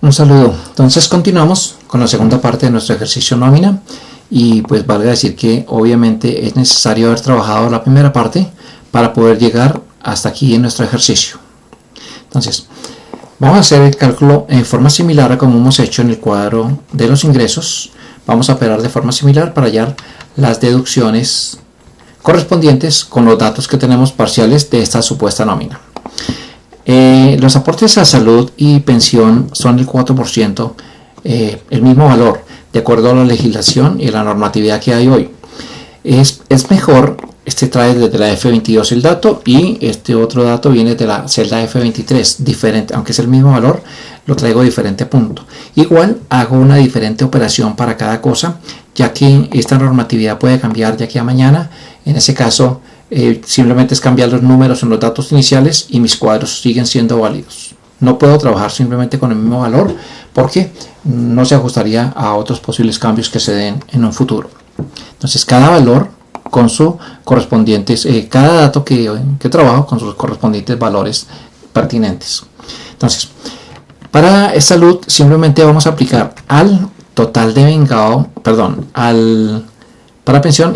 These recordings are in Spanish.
Un saludo. Entonces continuamos con la segunda parte de nuestro ejercicio nómina y pues valga decir que obviamente es necesario haber trabajado la primera parte para poder llegar hasta aquí en nuestro ejercicio. Entonces vamos a hacer el cálculo en forma similar a como hemos hecho en el cuadro de los ingresos. Vamos a operar de forma similar para hallar las deducciones correspondientes con los datos que tenemos parciales de esta supuesta nómina. Los aportes a salud y pensión son el 4%, el mismo valor, de acuerdo a la legislación y la normatividad que hay hoy. Es mejor, este trae desde la F22 el dato y este otro dato viene de la celda F23, diferente, aunque es el mismo valor, lo traigo diferente punto. Igual hago una diferente operación para cada cosa, ya que esta normatividad puede cambiar de aquí a mañana. En ese caso, simplemente es cambiar los números en los datos iniciales y mis cuadros siguen siendo válidos. No puedo trabajar simplemente con el mismo valor porque no se ajustaría a otros posibles cambios que se den en un futuro. Entonces cada valor con sus correspondientes, cada dato que trabajo con sus correspondientes valores pertinentes. Entonces para salud simplemente vamos a aplicar al total de vengado, para pensión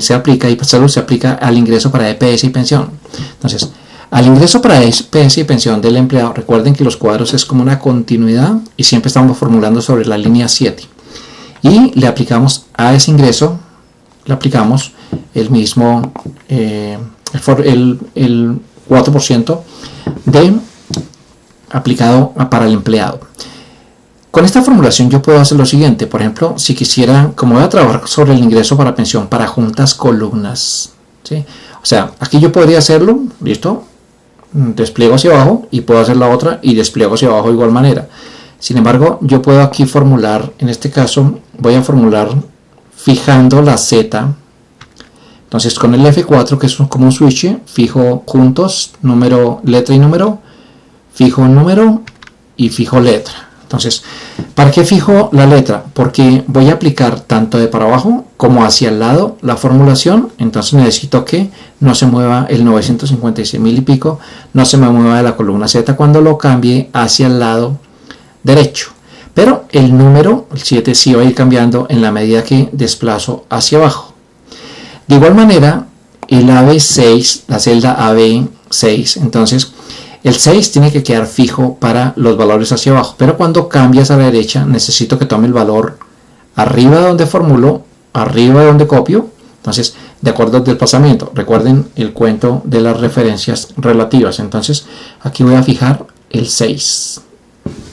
se aplica y para salud se aplica al ingreso para EPS y pensión. Entonces, al ingreso para EPS y pensión del empleado, recuerden que los cuadros es como una continuidad y siempre estamos formulando sobre la línea 7. Y le aplicamos a ese ingreso, le aplicamos el mismo, el 4% aplicado para el empleado. Con esta formulación yo puedo hacer lo siguiente. Por ejemplo, si quisiera, como voy a trabajar sobre el ingreso para pensión para juntas columnas, ¿sí? O sea, aquí yo podría hacerlo, listo, despliego hacia abajo y puedo hacer la otra y despliego hacia abajo de igual manera. Sin embargo, yo puedo aquí formular, en este caso voy a formular fijando la Z. Entonces con el F4, que es como un switch, fijo juntos, número, letra y número, fijo número y fijo letra. Entonces, ¿para qué fijo la letra? Porque voy a aplicar tanto de para abajo como hacia el lado la formulación. Entonces necesito que no se mueva el 956.000 y pico, no se me mueva de la columna Z cuando lo cambie hacia el lado derecho. Pero el número, el 7, sí va a ir cambiando en la medida que desplazo hacia abajo. De igual manera, el AB6, la celda AB6, entonces el 6 tiene que quedar fijo para los valores hacia abajo, pero cuando cambias a la derecha necesito que tome el valor arriba de donde formulo, arriba de donde copio. Entonces, de acuerdo al desplazamiento, recuerden el cuento de las referencias relativas. Entonces, aquí voy a fijar el 6.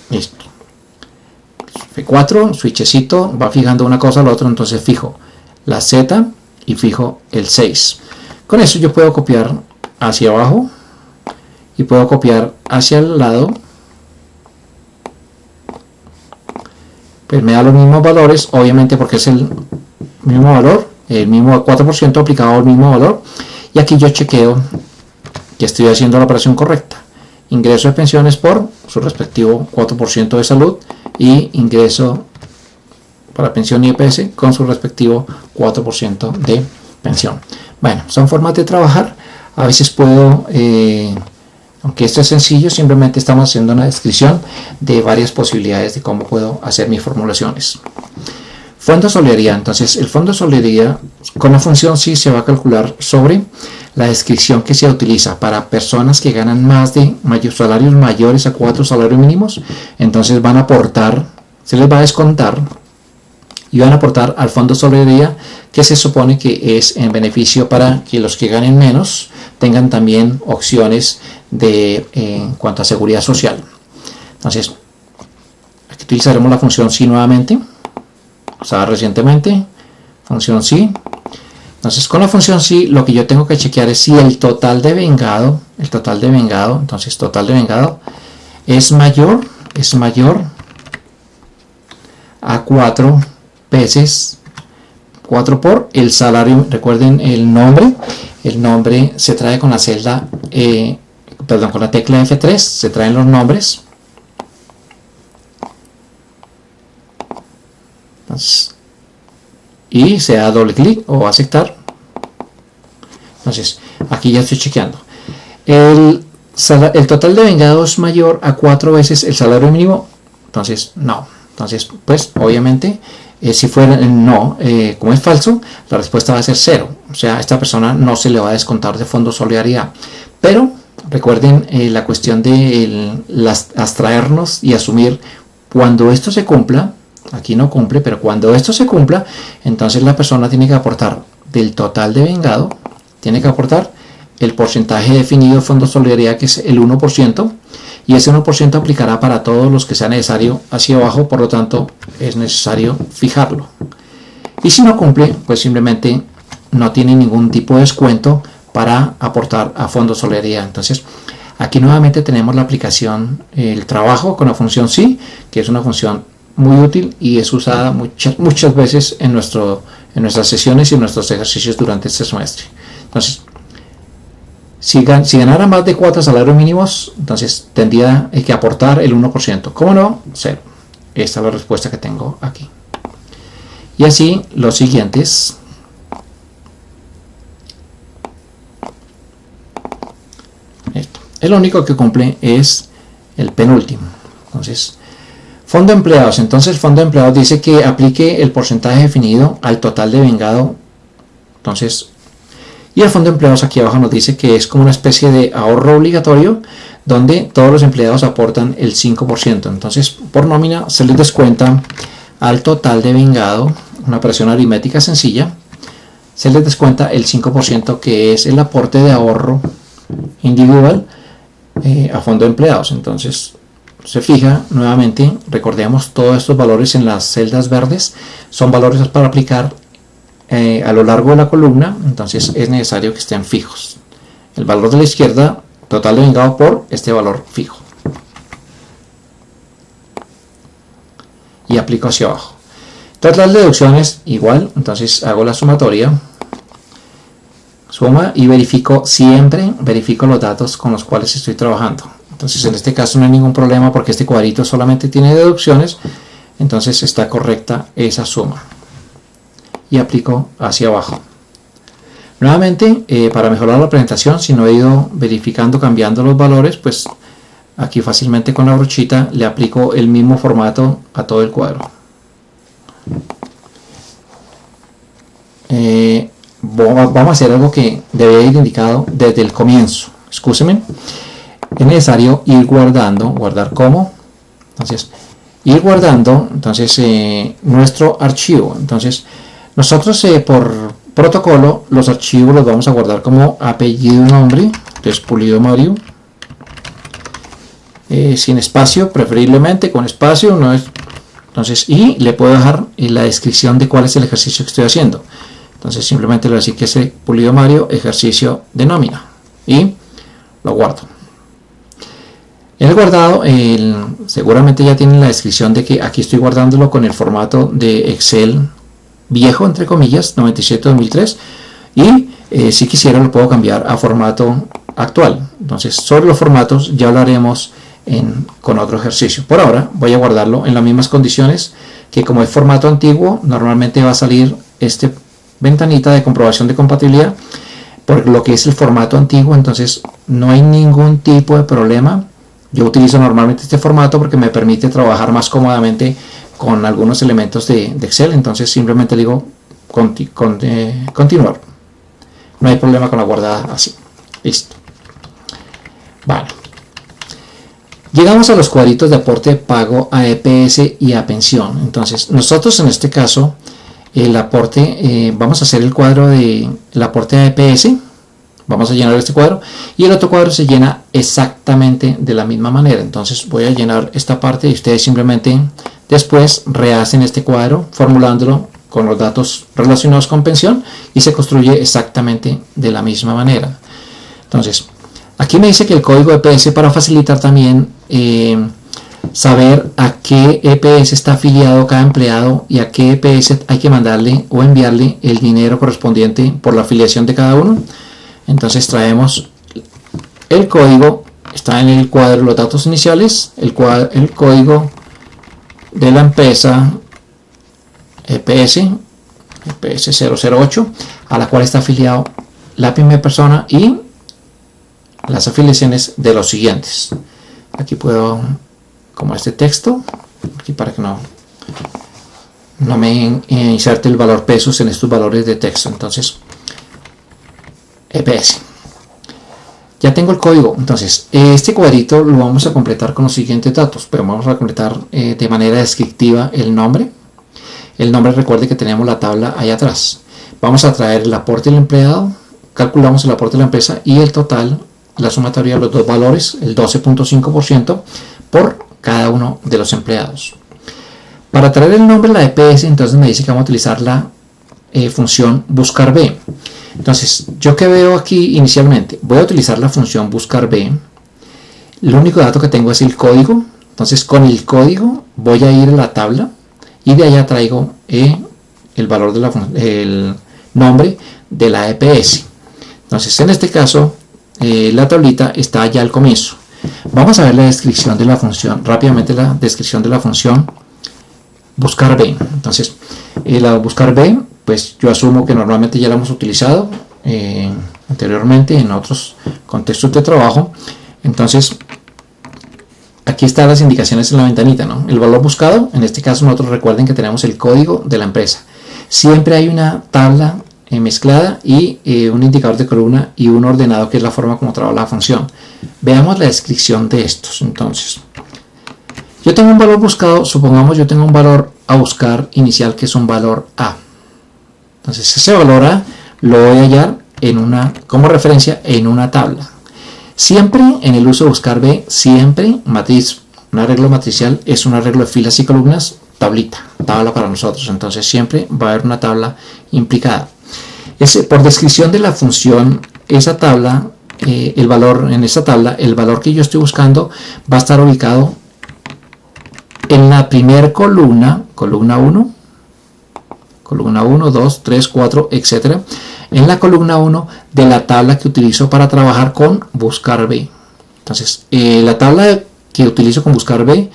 Listo. F4, switchecito, va fijando una cosa a la otra, entonces fijo la Z y fijo el 6. Con eso yo puedo copiar hacia abajo y puedo copiar hacia el lado, pues me da los mismos valores, obviamente porque es el mismo valor, el mismo 4% aplicado al mismo valor, y aquí yo chequeo que estoy haciendo la operación correcta. Ingreso de pensiones por su respectivo 4% de salud y ingreso para pensión y EPS con su respectivo 4% de pensión. Bueno, son formas de trabajar. A veces puedo aunque esto es sencillo, simplemente estamos haciendo una descripción de varias posibilidades de cómo puedo hacer mis formulaciones. Fondo de solidaridad. Entonces, el fondo de solidaridad con la función sí se va a calcular sobre la descripción que se utiliza para personas que ganan más de salarios mayores a 4 salarios mínimos. Entonces van a aportar, se les va a descontar y van a aportar al fondo de solidaridad, que se supone que es en beneficio para que los que ganen menos tengan también opciones en cuanto a seguridad social. Entonces, aquí utilizaremos la función sí nuevamente, usada recientemente, función sí. Entonces, con la función sí, lo que yo tengo que chequear es si el total de vengado, entonces total de vengado es mayor a 4 veces 4 por el salario. Recuerden el nombre se trae con la celda, con la tecla F3 se traen los nombres. Entonces, y se da doble clic o aceptar. Entonces, aquí ya estoy chequeando. El total de vengado es mayor a 4 veces el salario mínimo Entonces, no. Entonces, pues, obviamente, si fuera no, como es falso, la respuesta va a ser 0. O sea, a esta persona no se le va a descontar de fondo solidaridad. Pero, recuerden la cuestión de abstraernos y asumir cuando esto se cumpla. Aquí no cumple, pero cuando esto se cumpla, entonces la persona tiene que aportar del total de vengado, tiene que aportar el porcentaje definido de fondo de solidaridad, que es el 1%, y ese 1% aplicará para todos los que sea necesario hacia abajo, por lo tanto es necesario fijarlo. Y si no cumple, pues simplemente no tiene ningún tipo de descuento para aportar a fondo de solidaridad. Entonces, aquí nuevamente tenemos la aplicación, el trabajo con la función sí, que es una función muy útil y es usada muchas veces en nuestras sesiones y en nuestros ejercicios durante este semestre. Entonces, si ganara más de 4 salarios mínimos, entonces tendría que aportar el 1%. ¿Cómo no? 0. Esta es la respuesta que tengo aquí. Y así los siguientes. Esto. El único que cumple es el penúltimo. Entonces, fondo de empleados. Entonces, el fondo de empleados dice que aplique el porcentaje definido al total de vengado. Entonces, y el fondo de empleados aquí abajo nos dice que es como una especie de ahorro obligatorio donde todos los empleados aportan el 5%. Entonces, por nómina se les descuenta al total de vengado, una operación aritmética sencilla, se les descuenta el 5% que es el aporte de ahorro individual a fondo de empleados. Entonces, se fija nuevamente, recordemos todos estos valores en las celdas verdes, son valores para aplicar a lo largo de la columna, entonces es necesario que estén fijos. El valor de la izquierda, total de vengado por este valor fijo. Y aplico hacia abajo. Todas las deducciones igual, entonces hago la sumatoria. Suma y siempre verifico los datos con los cuales estoy trabajando. Entonces en este caso no hay ningún problema porque este cuadrito solamente tiene deducciones, entonces está correcta esa suma. Y aplico hacia abajo. Nuevamente, para mejorar la presentación, si no he ido verificando, cambiando los valores, pues aquí fácilmente con la brochita le aplico el mismo formato a todo el cuadro. Vamos a hacer algo que debe ir indicado desde el comienzo. Excúsenme. Es necesario ir guardar como. Entonces, ir guardando nuestro archivo. Entonces, nosotros por protocolo los archivos los vamos a guardar como apellido y nombre. Entonces, Pulido Mario, sin espacio, preferiblemente con espacio. No es, entonces, y le puedo dejar la descripción de cuál es el ejercicio que estoy haciendo. Entonces simplemente le voy a decir que es Pulido Mario, ejercicio de nómina, y lo guardo. En el guardado, seguramente ya tienen la descripción de que aquí estoy guardándolo con el formato de Excel viejo, entre comillas, 97-2003, y si quisiera lo puedo cambiar a formato actual. Entonces, sobre los formatos ya hablaremos con otro ejercicio. Por ahora voy a guardarlo en las mismas condiciones, que como es formato antiguo, normalmente va a salir ventanita de comprobación de compatibilidad por lo que es el formato antiguo. Entonces no hay ningún tipo de problema. Yo utilizo normalmente este formato porque me permite trabajar más cómodamente con algunos elementos de Excel. Entonces simplemente digo continuar. No hay problema con la guardada así. Listo. Vale. Llegamos a los cuadritos de aporte pago a EPS y a pensión. Entonces nosotros en este caso el aporte, vamos a hacer el cuadro del aporte a EPS, vamos a llenar este cuadro y el otro cuadro se llena exactamente de la misma manera. Entonces voy a llenar esta parte y ustedes simplemente después rehacen este cuadro formulándolo con los datos relacionados con pensión y se construye exactamente de la misma manera. Entonces aquí me dice que el código EPS, para facilitar también saber a qué EPS está afiliado cada empleado y a qué EPS hay que mandarle o enviarle el dinero correspondiente por la afiliación de cada uno. Entonces traemos el código, está en el cuadro los datos iniciales, el código de la empresa EPS 008 a la cual está afiliado la primera persona y las afiliaciones de los siguientes. Aquí puedo, como este texto, aquí para que no me inserte el valor pesos en estos valores de texto. Entonces EPS, ya tengo el código. Entonces este cuadrito lo vamos a completar con los siguientes datos, pero vamos a completar de manera descriptiva el nombre. Recuerde que tenemos la tabla ahí atrás. Vamos a traer el aporte del empleado, calculamos el aporte de la empresa y el total, la sumatoria de los dos valores, el 12.5% por cada uno de los empleados. Para traer el nombre de la EPS, entonces me dice que vamos a utilizar la función buscar B. Entonces, yo que veo aquí inicialmente, voy a utilizar la función buscar B. El único dato que tengo es el código. Entonces, con el código voy a ir a la tabla y de allá traigo el valor de el nombre de la EPS. Entonces, en este caso, la tablita está ya al comienzo. Vamos a ver la descripción de la función, rápidamente la descripción de la función buscar B. Entonces, la buscar B, pues yo asumo que normalmente ya la hemos utilizado anteriormente en otros contextos de trabajo. Entonces, aquí están las indicaciones en la ventanita, ¿no? El valor buscado, en este caso nosotros recuerden que tenemos el código de la empresa. Siempre hay una tabla mezclada y un indicador de columna y un ordenado, que es la forma como trabaja la función. Veamos la descripción de estos. Entonces, yo tengo un valor buscado, supongamos yo tengo un valor a buscar inicial que es un valor A. Entonces ese valor A lo voy a hallar como referencia en una tabla. Siempre en el uso de buscar B, siempre matriz, un arreglo matricial es un arreglo de filas y columnas, tabla para nosotros. Entonces siempre va a haber una tabla implicada. Por descripción de la función, esa tabla, el valor en esa tabla, el valor que yo estoy buscando va a estar ubicado en la primera columna 1, columna 1, 2, 3, 4, etc. En la columna 1 de la tabla que utilizo para trabajar con buscar B. Entonces, la tabla que utilizo con buscar B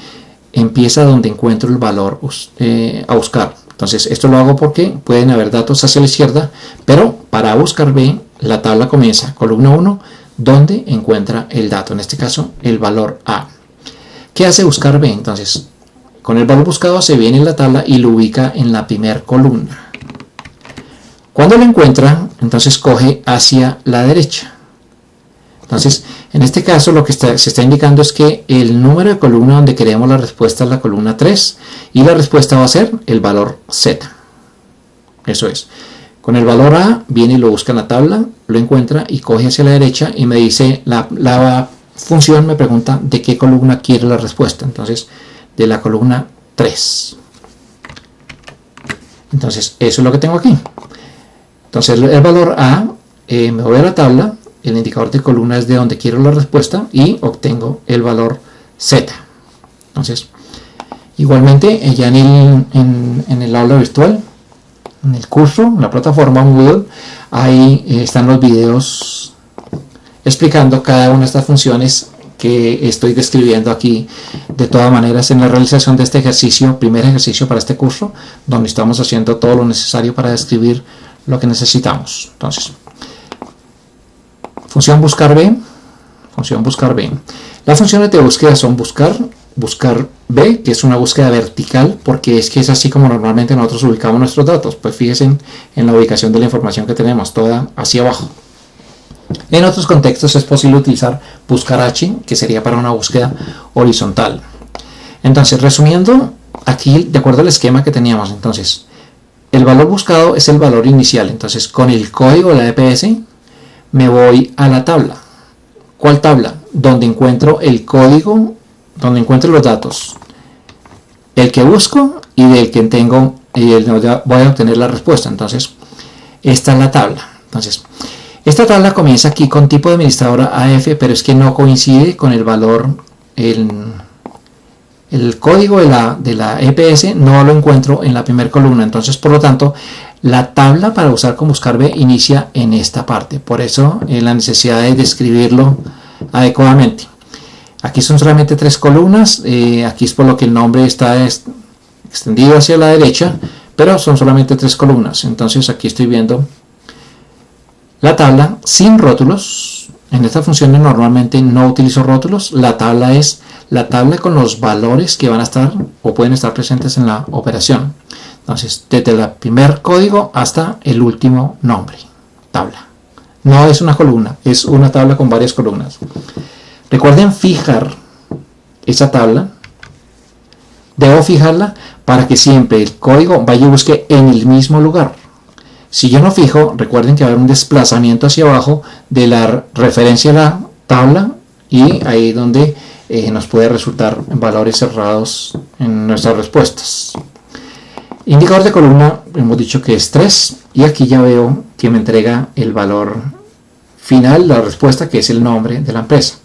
empieza donde encuentro el valor a buscar. Entonces, esto lo hago porque pueden haber datos hacia la izquierda, pero para buscar B, la tabla comienza columna 1, donde encuentra el dato, en este caso, el valor A. ¿Qué hace buscar B? Entonces, con el valor buscado se viene en la tabla y lo ubica en la primera columna. Cuando lo encuentra, entonces coge hacia la derecha. Entonces, en este caso lo que se está indicando es que el número de columna donde queremos la respuesta es la columna 3 y la respuesta va a ser el valor Z. Eso es. Con el valor A viene y lo busca en la tabla, lo encuentra y coge hacia la derecha y me dice, la función me pregunta de qué columna quiere la respuesta. Entonces, de la columna 3. Entonces, eso es lo que tengo aquí. Entonces, el valor A, me voy a la tabla, el indicador de columna es de donde quiero la respuesta y obtengo el valor Z. Entonces, igualmente, ya en el aula virtual, en el curso, en la plataforma Moodle, ahí están los videos explicando cada una de estas funciones que estoy describiendo aquí. De todas maneras, en la realización de este ejercicio, primer ejercicio para este curso, donde estamos haciendo todo lo necesario para describir lo que necesitamos. Entonces, función buscar B. Las funciones de búsqueda son buscar B, que es una búsqueda vertical, porque es que es así como normalmente nosotros ubicamos nuestros datos. Pues fíjense en la ubicación de la información que tenemos, toda hacia abajo. En otros contextos es posible utilizar buscar H, que sería para una búsqueda horizontal. Entonces, resumiendo, aquí de acuerdo al esquema que teníamos, entonces, el valor buscado es el valor inicial. Entonces, con el código de la EPS me voy a la tabla. ¿Cuál tabla? Donde encuentro el código, donde encuentro los datos, el que busco y del que tengo, voy a obtener la respuesta. Entonces, esta es la tabla. Entonces, esta tabla comienza aquí con tipo de administradora AF, pero es que no coincide con el valor, el código de la EPS no lo encuentro en la primera columna. Entonces, por lo tanto, la tabla para usar con buscar B inicia en esta parte. Por eso, la necesidad de describirlo adecuadamente. Aquí son solamente 3 columnas. Aquí es por lo que el nombre está extendido hacia la derecha, pero son solamente 3 columnas. Entonces, aquí estoy viendo la tabla sin rótulos. En estas funciones normalmente no utilizo rótulos. La tabla es la tabla con los valores que van a estar o pueden estar presentes en la operación. Entonces, desde el primer código hasta el último nombre, tabla. No es una columna, es una tabla con varias columnas. Recuerden fijar esa tabla. Debo fijarla para que siempre el código vaya y busque en el mismo lugar. Si yo no fijo, recuerden que va a haber un desplazamiento hacia abajo de la referencia a la tabla y ahí donde nos puede resultar valores errados en nuestras respuestas. Indicador de columna, hemos dicho que es 3 y aquí ya veo que me entrega el valor final, la respuesta, que es el nombre de la empresa.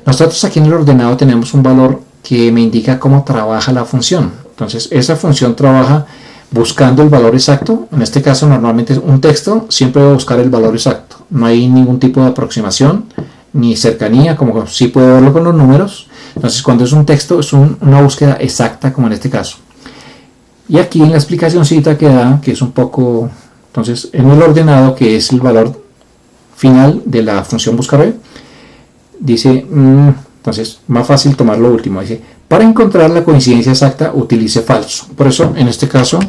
Nosotros aquí en el ordenado tenemos un valor que me indica cómo trabaja la función. Entonces esa función trabaja buscando el valor exacto. En este caso normalmente es un texto, siempre voy a buscar el valor exacto. No hay ningún tipo de aproximación ni cercanía, como sí puedo verlo con los números. Entonces cuando es un texto es una búsqueda exacta, como en este caso. Y aquí en la explicacióncita que da, que es un poco, entonces en el ordenado, que es el valor final de la función buscar, dice, entonces más fácil tomar lo último, dice, para encontrar la coincidencia exacta utilice falso. Por eso en este caso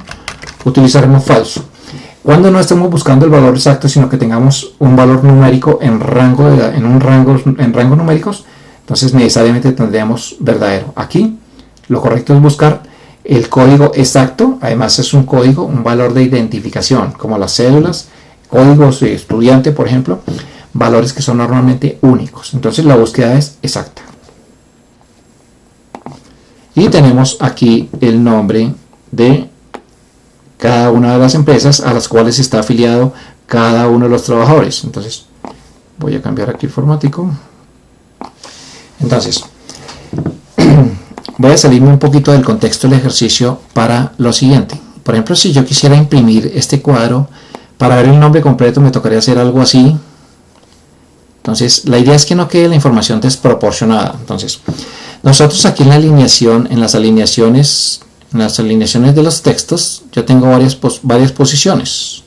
utilizaremos falso. Cuando no estemos buscando el valor exacto, sino que tengamos un valor numérico en rango numéricos, entonces necesariamente tendríamos verdadero. Aquí lo correcto es buscar el código exacto. Además es un código, un valor de identificación, como las cédulas, códigos de estudiante, por ejemplo, valores que son normalmente únicos. Entonces la búsqueda es exacta. Y tenemos aquí el nombre de cada una de las empresas a las cuales está afiliado cada uno de los trabajadores. Entonces voy a cambiar aquí el formático. Entonces voy a salirme un poquito del contexto del ejercicio para lo siguiente. Por ejemplo, si yo quisiera imprimir este cuadro, para ver el nombre completo me tocaría hacer algo así. Entonces la idea es que no quede la información desproporcionada. Entonces nosotros aquí en la alineación, en las alineaciones de los textos, yo tengo varias posiciones.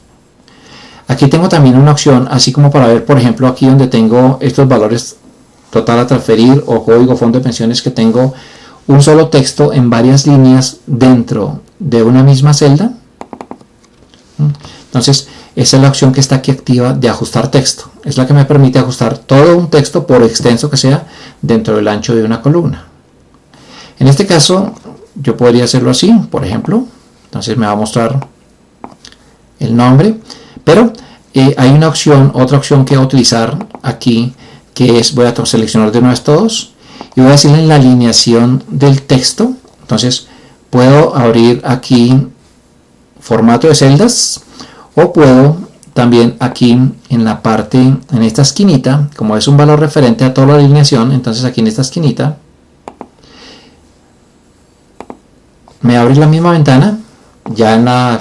Aquí tengo también una opción, así como para ver, por ejemplo, aquí donde tengo estos valores total a transferir o código fondo de pensiones, que tengo un solo texto en varias líneas dentro de una misma celda. Entonces esa es la opción que está aquí activa de ajustar texto. Es la que me permite ajustar todo un texto, por extenso que sea, dentro del ancho de una columna. En este caso yo podría hacerlo así, por ejemplo. Entonces me va a mostrar el nombre, pero hay una opción, otra opción que voy a utilizar aquí, que es, voy a seleccionar de nuevo todos y voy a decirle en la alineación del texto. Entonces puedo abrir aquí formato de celdas, o puedo también aquí en la parte, en esta esquinita, como es un valor referente a toda la alineación, entonces aquí en esta esquinita me abre la misma ventana ya en la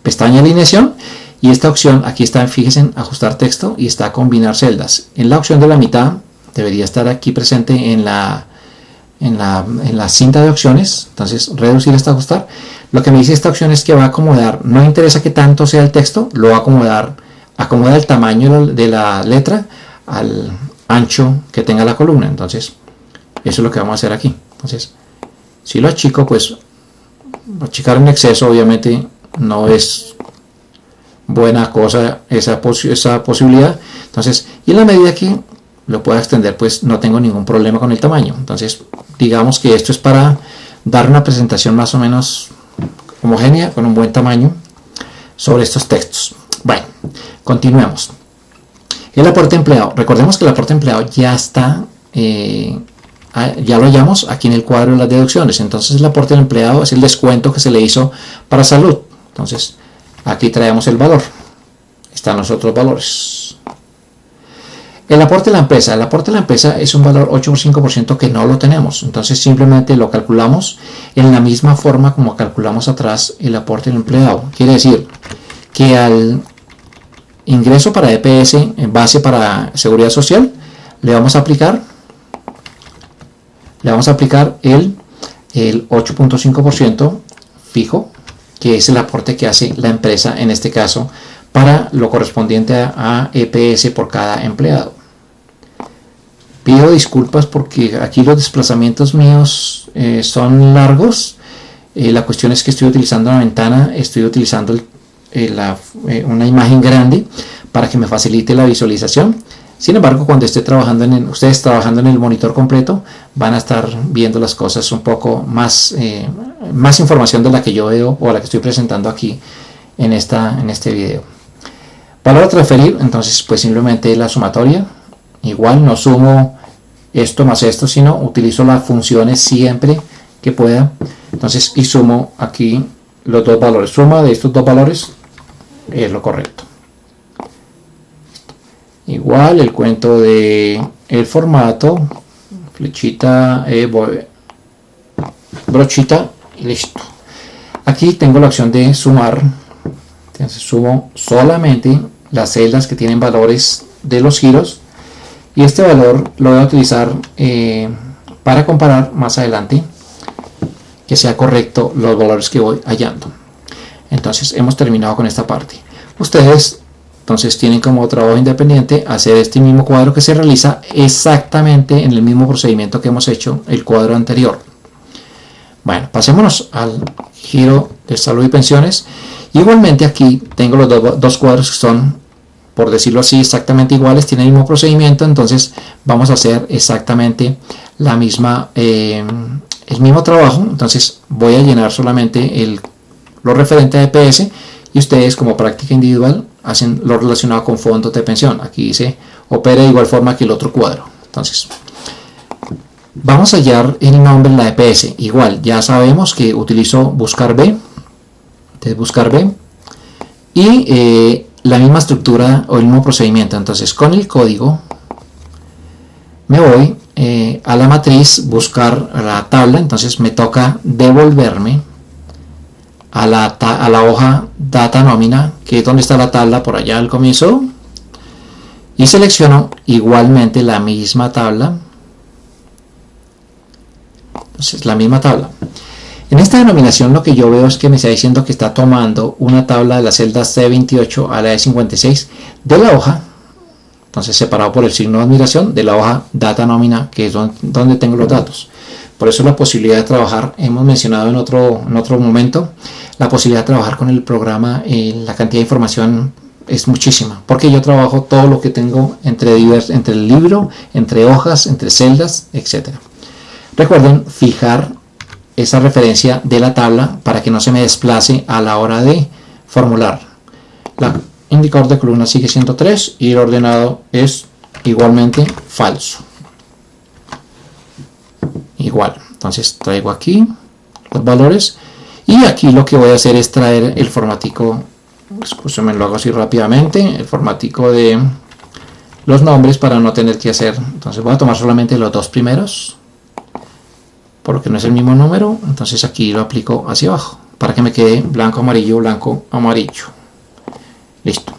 pestaña de alineación, y esta opción aquí está, fíjense, en ajustar texto, y está combinar celdas. En la opción de la mitad debería estar aquí presente en la cinta de opciones. Entonces reducir hasta ajustar. Lo que me dice esta opción es que va a acomodar, no interesa que tanto sea el texto, lo va a acomodar, acomoda el tamaño de la letra al ancho que tenga la columna. Entonces eso es lo que vamos a hacer aquí. Entonces si lo achico, pues achicar en exceso obviamente no es buena cosa esa posibilidad. Entonces, y en la medida que lo pueda extender, pues no tengo ningún problema con el tamaño. Entonces digamos que esto es para dar una presentación más o menos homogénea, con un buen tamaño, sobre estos textos. Bueno, continuemos. El aporte empleado. Recordemos que el aporte empleado ya está, ya lo hallamos aquí en el cuadro de las deducciones. Entonces el aporte del empleado es el descuento que se le hizo para salud. Entonces aquí traemos el valor. Están los otros valores. El aporte de la empresa. El aporte de la empresa es un valor 8,5% que no lo tenemos. Entonces simplemente lo calculamos en la misma forma como calculamos atrás el aporte del empleado. Quiere decir que al ingreso para EPS, en base para seguridad social, le vamos a aplicar el 8,5% fijo, que es el aporte que hace la empresa en este caso para lo correspondiente a EPS por cada empleado. Pido disculpas porque aquí los desplazamientos míos son largos. La cuestión es que estoy utilizando la ventana, estoy utilizando una imagen grande para que me facilite la visualización. Sin embargo, cuando esté trabajando ustedes trabajando en el monitor completo, van a estar viendo las cosas un poco más información de la que yo veo o la que estoy presentando aquí en este video. Valor a transferir, entonces pues simplemente la sumatoria. Igual no sumo esto más esto, sino utilizo las funciones siempre que pueda. Entonces, y sumo aquí los dos valores. Suma de estos dos valores es lo correcto. Igual el cuento de el formato, flechita, brochita y listo. Aquí tengo la opción de sumar. Entonces sumo solamente las celdas que tienen valores de los giros. Y este valor lo voy a utilizar para comparar más adelante que sea correcto los valores que voy hallando. Entonces hemos terminado con esta parte. Ustedes entonces tienen como trabajo independiente hacer este mismo cuadro que se realiza exactamente en el mismo procedimiento que hemos hecho el cuadro anterior. Bueno, pasémonos al giro de salud y pensiones. Igualmente aquí tengo los dos cuadros que son, por decirlo así, exactamente iguales, tienen el mismo procedimiento. Entonces vamos a hacer exactamente la misma, el mismo trabajo. Entonces voy a llenar solamente lo referente a EPS y ustedes como práctica individual hacen lo relacionado con fondos de pensión. Aquí dice opera de igual forma que el otro cuadro. Entonces vamos a hallar el nombre de la EPS. Igual ya sabemos que utilizo buscar B, entonces buscar B y la misma estructura o el mismo procedimiento. Entonces con el código me voy a la matriz, buscar la tabla. Entonces me toca devolverme a la hoja data nómina, que es donde está la tabla por allá al comienzo, y selecciono igualmente la misma tabla. Entonces la misma tabla. En esta denominación lo que yo veo es que me está diciendo que está tomando una tabla de la celda C28 a la E56 de la hoja, entonces separado por el signo de admiración, de la hoja data nómina, que es donde tengo los datos. Por eso la posibilidad de trabajar, hemos mencionado en otro momento, la posibilidad de trabajar con el programa, la cantidad de información es muchísima, porque yo trabajo todo lo que tengo entre el libro, entre hojas, entre celdas, etc. Recuerden fijar esa referencia de la tabla para que no se me desplace a la hora de formular. El indicador de columna sigue siendo 3 y el ordenado es igualmente falso. Igual, entonces traigo aquí los valores y aquí lo que voy a hacer es traer el formatico, me lo hago así rápidamente, el formatico de los nombres para no tener que hacer. Entonces voy a tomar solamente los dos primeros porque no es el mismo número. Entonces aquí lo aplico hacia abajo para que me quede blanco, amarillo, blanco, amarillo. Listo.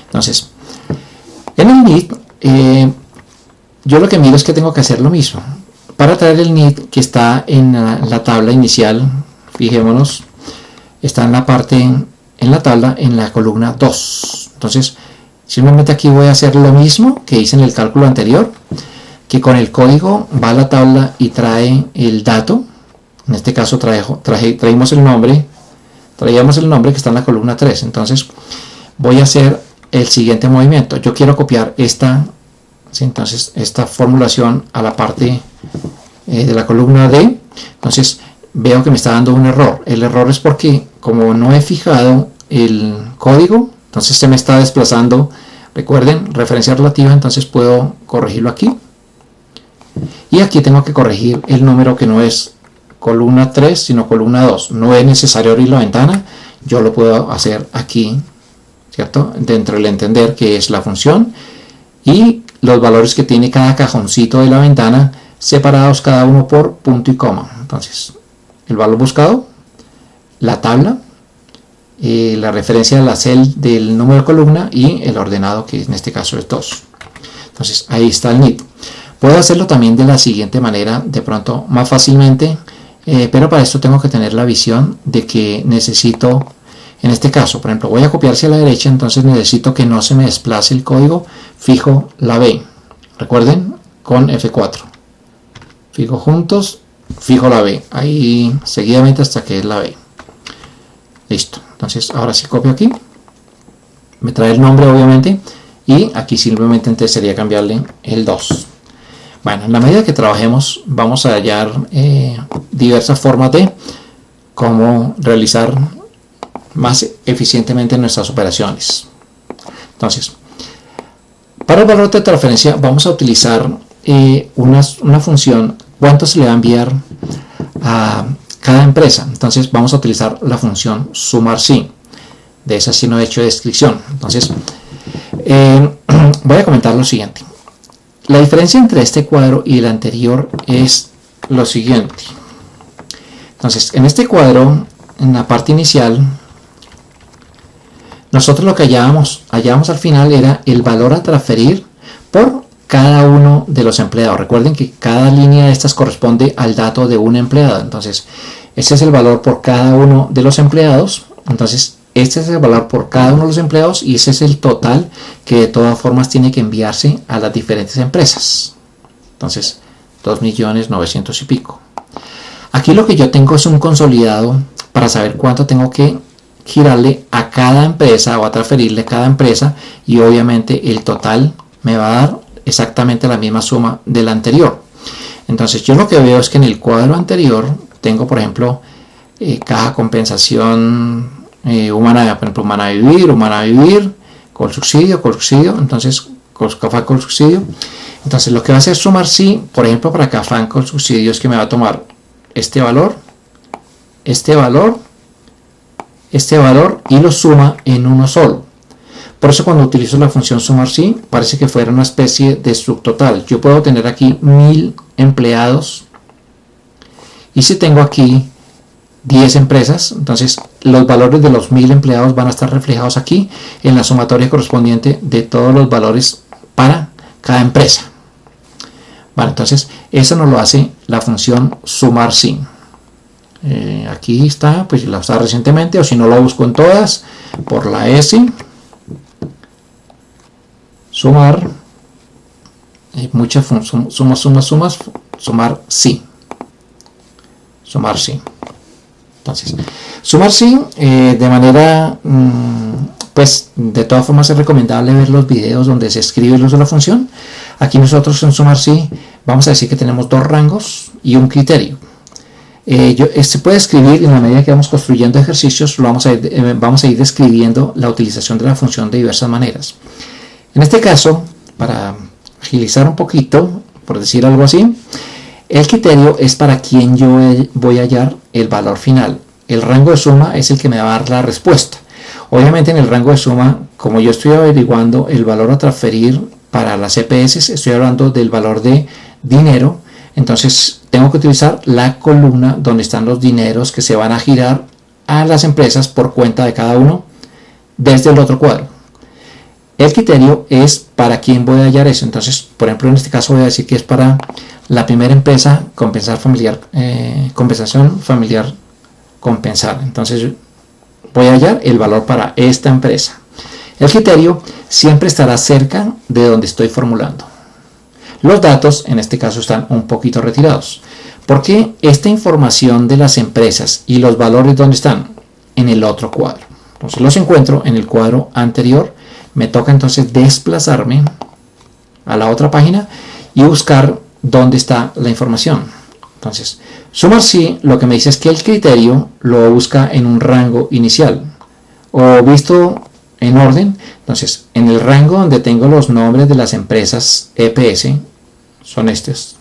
Entonces en el NID yo lo que miro es que tengo que hacer lo mismo. Para traer el NID que está en la tabla inicial, fijémonos, está en la parte, en la tabla, en la columna 2. Entonces, simplemente aquí voy a hacer lo mismo que hice en el cálculo anterior, que con el código va a la tabla y trae el dato. En este caso traímos el nombre, traíamos el nombre que está en la columna 3. Entonces, voy a hacer el siguiente movimiento. Yo quiero copiar esta formulación a la parte de la columna D. Entonces veo que me está dando un error. El error es porque como no he fijado el código, entonces se me está desplazando. Recuerden, referencia relativa, entonces puedo corregirlo aquí. Y aquí tengo que corregir el número que no es columna 3, sino columna 2. No es necesario abrir la ventana, yo lo puedo hacer aquí, ¿cierto? Dentro del entender que es la función y los valores que tiene cada cajoncito de la ventana separados cada uno por punto y coma. Entonces el valor buscado, la tabla, la referencia a la celda del número de columna y el ordenado, que en este caso es 2. Entonces ahí está el NID. Puedo hacerlo también de la siguiente manera, de pronto más fácilmente, pero para esto tengo que tener la visión de que necesito, en este caso, por ejemplo, voy a copiar hacia la derecha, entonces necesito que no se me desplace el código, fijo la B. Recuerden, con F4. Fijo juntos, fijo la B, ahí seguidamente hasta que es la B. Listo, entonces ahora sí copio aquí, me trae el nombre obviamente, y aquí simplemente entonces sería cambiarle el 2. Bueno, en la medida que trabajemos vamos a hallar diversas formas de cómo realizar más eficientemente nuestras operaciones. Entonces, para el valor de transferencia vamos a utilizar una función, cuánto se le va a enviar a cada empresa. Entonces vamos a utilizar la función sumar sí. De esa sí no he hecho descripción. Entonces voy a comentar lo siguiente. La diferencia entre este cuadro y el anterior es lo siguiente. Entonces en este cuadro, en la parte inicial, nosotros lo que hallábamos al final era el valor a transferir por cada uno de los empleados. Recuerden que cada línea de estas corresponde al dato de un empleado. Entonces, este es el valor por cada uno de los empleados. Entonces, este es el valor por cada uno de los empleados y ese es el total que de todas formas tiene que enviarse a las diferentes empresas. Entonces, 2.900.000 y pico. Aquí lo que yo tengo es un consolidado para saber cuánto tengo que girarle a cada empresa o a transferirle a cada empresa, y obviamente el total me va a dar exactamente la misma suma del anterior. Entonces yo lo que veo es que en el cuadro anterior tengo, por ejemplo, caja compensación humana, por ejemplo, humana vivir, con subsidio, entonces CAFAN con subsidio. Entonces lo que va a hacer sumar sí, por ejemplo, para CAFAN con subsidio, es que me va a tomar este valor y lo suma en uno solo. Por eso cuando utilizo la función sumar sí, parece que fuera una especie de subtotal. Yo puedo tener aquí 1000 empleados, y si tengo aquí 10 empresas, entonces los valores de los 1000 empleados van a estar reflejados aquí en la sumatoria correspondiente de todos los valores para cada empresa. Vale, entonces eso nos lo hace la función sumar sí. Aquí está, pues la usé recientemente, o si no lo busco en todas, por la S, sumar, muchas sumas, sumar sí. Entonces, sumar sí, de manera, pues de todas formas es recomendable ver los videos donde se escribe el uso de la función. Aquí nosotros en sumar sí vamos a decir que tenemos dos rangos y un criterio. Se puede escribir, en la medida que vamos construyendo ejercicios, vamos a ir describiendo la utilización de la función de diversas maneras. En este caso, para agilizar un poquito, por decir algo así, el criterio es para quien yo voy a hallar el valor final. El rango de suma es el que me va a dar la respuesta. Obviamente en el rango de suma, como yo estoy averiguando el valor a transferir para las EPS, estoy hablando del valor de dinero. Entonces tengo que utilizar la columna donde están los dineros que se van a girar a las empresas por cuenta de cada uno desde el otro cuadro. El criterio es para quién voy a hallar eso. Entonces, por ejemplo, en este caso voy a decir que es para la primera empresa, compensación familiar compensada. Entonces voy a hallar el valor para esta empresa. El criterio siempre estará cerca de donde estoy formulando. Los datos en este caso están un poquito retirados, porque esta información de las empresas y los valores, ¿dónde están? En el otro cuadro. Entonces los encuentro en el cuadro anterior. Me toca entonces desplazarme a la otra página y buscar dónde está la información. Entonces, sumar sí lo que me dice es que el criterio lo busca en un rango inicial o visto en orden. Entonces, en el rango donde tengo los nombres de las empresas EPS, son estos.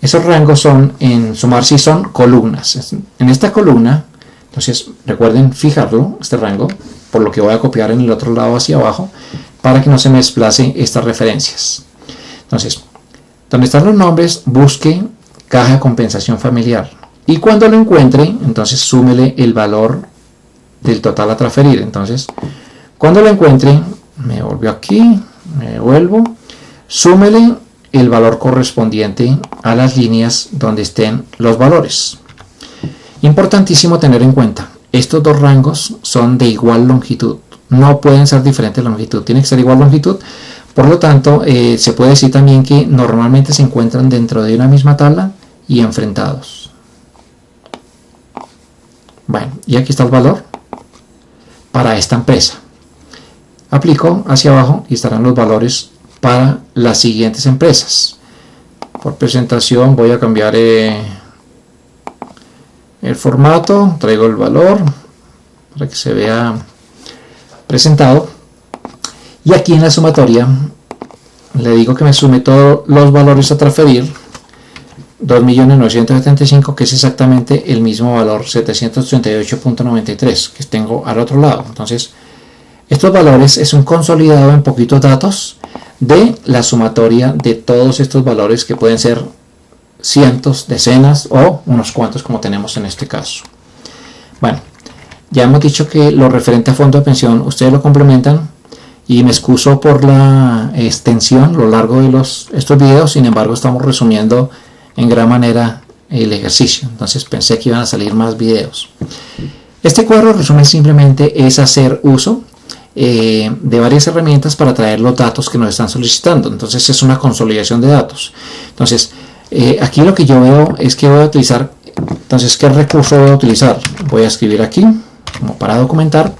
Esos rangos son, en sumar sí, son columnas. En esta columna, entonces recuerden fijarlo, este rango, por lo que voy a copiar en el otro lado hacia abajo, para que no se me desplace estas referencias. Entonces, donde están los nombres, busque caja de compensación familiar. Y cuando lo encuentre, entonces súmele el valor del total a transferir. Entonces, cuando lo encuentre, me volvió aquí, me vuelvo, súmele el valor correspondiente a las líneas donde estén los valores. Importantísimo tener en cuenta, estos dos rangos son de igual longitud, no pueden ser diferentes longitud, tiene que ser igual longitud, Por lo tanto, se puede decir también que normalmente se encuentran dentro de una misma tabla y enfrentados. Bueno, y aquí está el valor para esta empresa. Aplico hacia abajo y estarán los valores para las siguientes empresas. Por presentación voy a cambiar el formato, traigo el valor para que se vea presentado, y aquí en la sumatoria le digo que me sume todos los valores a transferir, 2.975.000, que es exactamente el mismo valor, 738.93, que tengo al otro lado. Entonces estos valores es un consolidado en poquitos datos de la sumatoria de todos estos valores, que pueden ser cientos, decenas o unos cuantos como tenemos en este caso. Bueno, ya hemos dicho que lo referente a fondo de pensión ustedes lo complementan, y me excuso por la extensión, lo largo de estos videos. Sin embargo, estamos resumiendo en gran manera el ejercicio, entonces pensé que iban a salir más videos. Este cuadro resumen simplemente es hacer uso de varias herramientas para traer los datos que nos están solicitando. Entonces es una consolidación de datos. Entonces aquí lo que yo veo es que voy a utilizar, entonces ¿qué recurso voy a utilizar? Voy a escribir aquí como para documentar.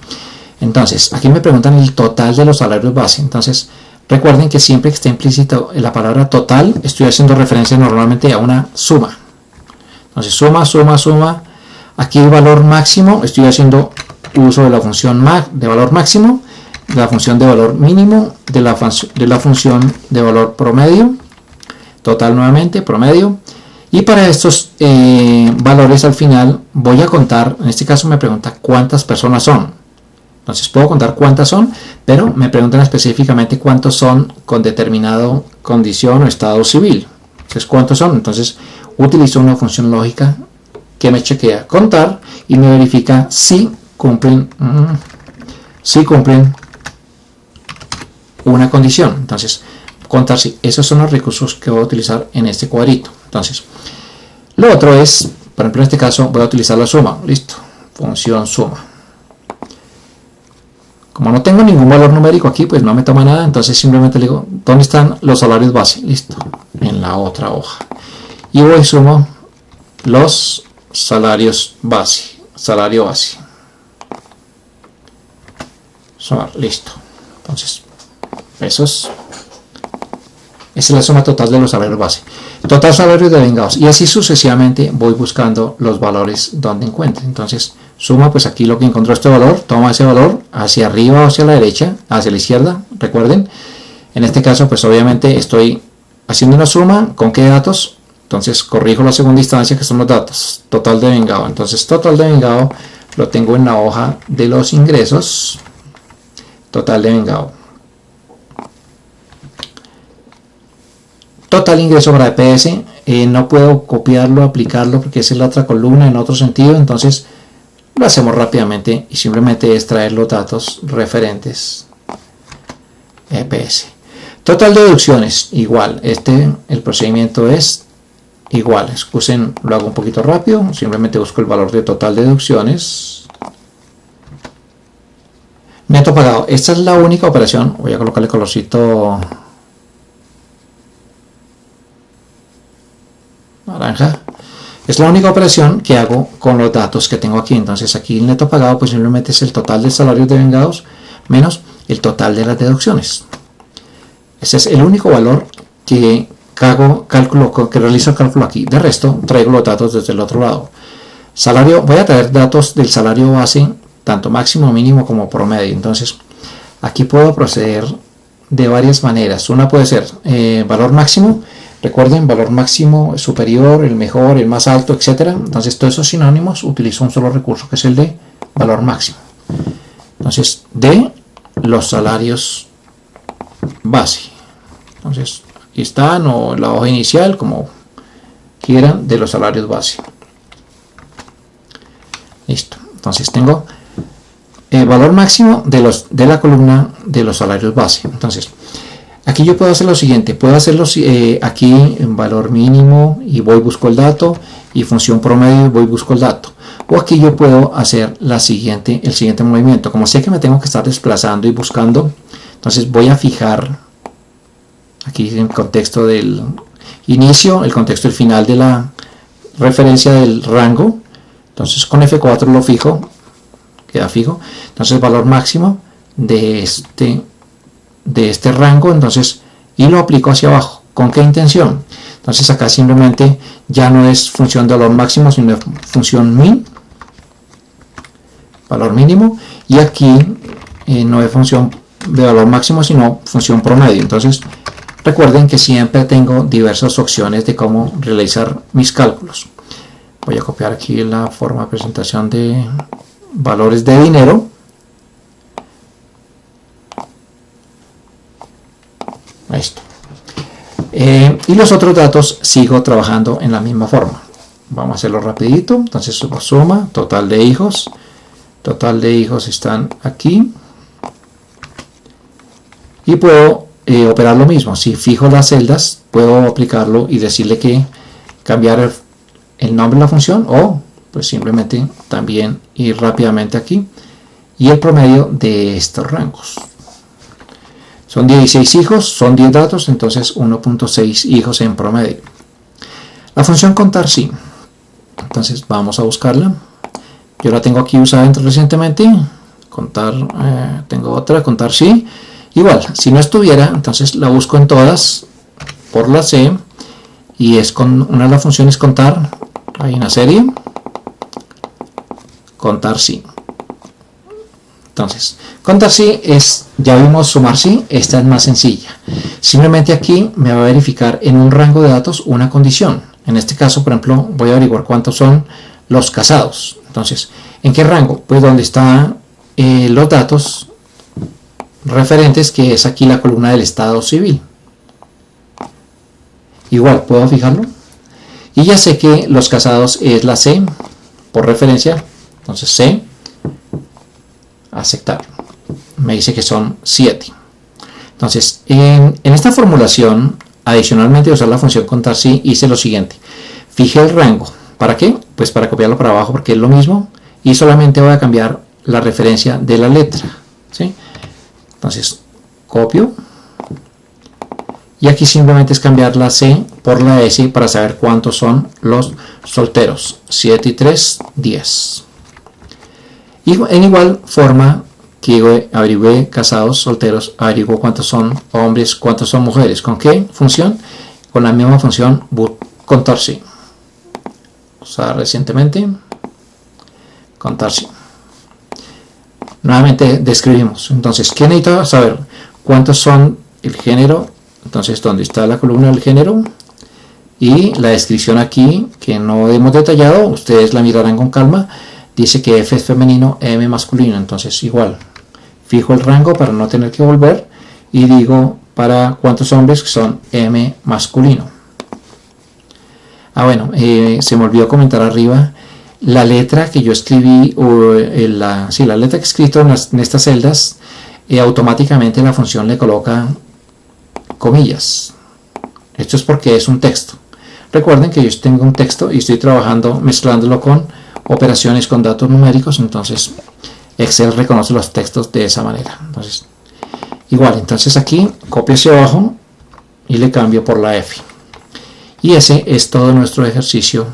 Entonces aquí me preguntan el total de los salarios base. Entonces recuerden que siempre que esté implícito en la palabra total, estoy haciendo referencia normalmente a una suma. Entonces suma. Aquí el valor máximo, estoy haciendo uso de la función de valor máximo, de la función de valor mínimo, de la función de valor promedio, total nuevamente, promedio. Y para estos valores al final voy a contar, en este caso me pregunta cuántas personas son. Entonces puedo contar cuántas son, pero me preguntan específicamente cuántos son con determinado condición o estado civil. Entonces cuántos son, entonces utilizo una función lógica que me chequea contar y me verifica si cumplen una condición. Entonces contar si. Esos son los recursos que voy a utilizar en este cuadrito. Entonces lo otro es, por ejemplo en este caso voy a utilizar la suma. Listo, función suma. Como no tengo ningún valor numérico aquí, pues no me toma nada. Entonces simplemente le digo, ¿dónde están los salarios base? Listo, en la otra hoja. Y voy y sumo los salarios base. Salario base. Sumar, listo. Entonces, esa es la suma total de los salarios base. Total salarios devengados. Y así sucesivamente voy buscando los valores donde encuentre. Entonces, suma, pues aquí lo que encontró este valor, toma ese valor hacia arriba o hacia la derecha, hacia la izquierda, recuerden. En este caso, pues obviamente estoy haciendo una suma, ¿con qué datos? Entonces corrijo la segunda instancia, que son los datos, total devengado. Entonces total devengado lo tengo en la hoja de los ingresos, total devengado. Total ingreso para EPS, no puedo copiarlo, aplicarlo, porque esa es la otra columna en otro sentido. Entonces lo hacemos rápidamente y simplemente es traer los datos referentes EPS. Total deducciones, igual, el procedimiento es igual. Excusen, lo hago un poquito rápido, simplemente busco el valor de total deducciones. Neto pagado, esta es la única operación, voy a colocarle colorcito naranja. Es la única operación que hago con los datos que tengo aquí. Entonces aquí el neto pagado pues simplemente es el total de salarios devengados menos el total de las deducciones. Ese es el único valor que realizo el cálculo aquí. De resto traigo los datos desde el otro lado. Salario, voy a traer datos del salario base, tanto máximo, mínimo como promedio. Entonces aquí puedo proceder de varias maneras. Una puede ser valor máximo. Recuerden, valor máximo, superior, el mejor, el más alto, etcétera. Entonces todos esos sinónimos utilizo un solo recurso, que es el de valor máximo. Entonces de los salarios base. Entonces aquí están, o la hoja inicial, como quieran, de los salarios base. Listo. Entonces tengo el valor máximo de la columna de los salarios base. Entonces aquí yo puedo hacer lo siguiente, puedo hacerlo aquí en valor mínimo y voy busco el dato, y función promedio y voy busco el dato. O aquí yo puedo hacer el siguiente movimiento. Como sé que me tengo que estar desplazando y buscando, entonces voy a fijar aquí en el contexto del inicio, el contexto del final de la referencia del rango. Entonces con F4 lo fijo, queda fijo. Entonces valor máximo de este rango, entonces, y lo aplico hacia abajo. ¿Con qué intención? Entonces acá simplemente ya no es función de valor máximo, sino función min, valor mínimo, y aquí no es función de valor máximo, sino función promedio. Entonces recuerden que siempre tengo diversas opciones de cómo realizar mis cálculos. Voy a copiar aquí la forma de presentación de valores de dinero. Ahí está. Y los otros datos sigo trabajando en la misma forma. Vamos a hacerlo rapidito. Entonces suma, total de hijos. Total de hijos están aquí. Y puedo operar lo mismo. Si fijo las celdas, puedo aplicarlo y decirle que cambiar el nombre de la función, o pues simplemente también ir rápidamente aquí y el promedio de estos rangos. Son 16 hijos, son 10 datos, entonces 1.6 hijos en promedio. La función contar sí. Entonces vamos a buscarla. Yo la tengo aquí usada recientemente. Contar, tengo otra, contar sí. Igual, si no estuviera, entonces la busco en todas por la C, y es con una de las funciones contar. Hay una serie, contar sí. Entonces, contar sí es, ya vimos sumar sí, esta es más sencilla. Simplemente aquí me va a verificar en un rango de datos una condición. En este caso, por ejemplo, voy a averiguar cuántos son los casados. Entonces, ¿en qué rango? Pues donde están los datos referentes, que es aquí la columna del estado civil. Igual, puedo fijarlo. Y ya sé que los casados es la C, por referencia. Entonces C, aceptar. Me dice que son 7. Entonces, en esta formulación, adicionalmente de usar la función contar sí, hice lo siguiente. Fijé el rango. ¿Para qué? Pues para copiarlo para abajo, porque es lo mismo. Y solamente voy a cambiar la referencia de la letra. ¿Sí? Entonces, copio. Y aquí simplemente es cambiar la C por la S para saber cuántos son los solteros. 7 y 3, 10. Y en igual forma que averigüe casados, solteros, averiguo cuántos son hombres, cuántos son mujeres. ¿Con qué función? Con la misma función contar sí. Usada recientemente. Contar sí. Nuevamente describimos. Entonces, ¿qué necesito saber? ¿Cuántos son el género? Entonces, ¿dónde está la columna del género? Y la descripción aquí, que no hemos detallado, ustedes la mirarán con calma. Dice que F es femenino, M masculino. Entonces, igual, fijo el rango para no tener que volver. Y digo para cuántos hombres, que son M masculino. Bueno, se me olvidó comentar arriba. La letra que yo escribí, la letra que he escrito en estas celdas, automáticamente la función le coloca comillas. Esto es porque es un texto. Recuerden que yo tengo un texto y estoy trabajando mezclándolo con operaciones con datos numéricos, entonces Excel reconoce los textos de esa manera. Entonces, igual, entonces aquí copio hacia abajo y le cambio por la F. Y ese es todo nuestro ejercicio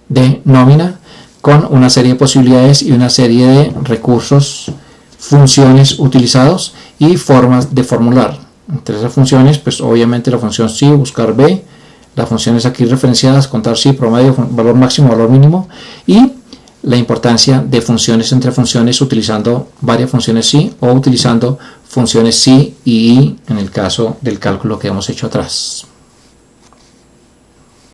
de nómina, con una serie de posibilidades y una serie de recursos, funciones utilizados y formas de formular. Entre esas funciones, pues obviamente la función sí, buscar B, las funciones aquí referenciadas, contar sí, promedio, valor máximo, valor mínimo, y la importancia de funciones entre funciones, utilizando varias funciones sí o utilizando funciones sí y en el caso del cálculo que hemos hecho atrás.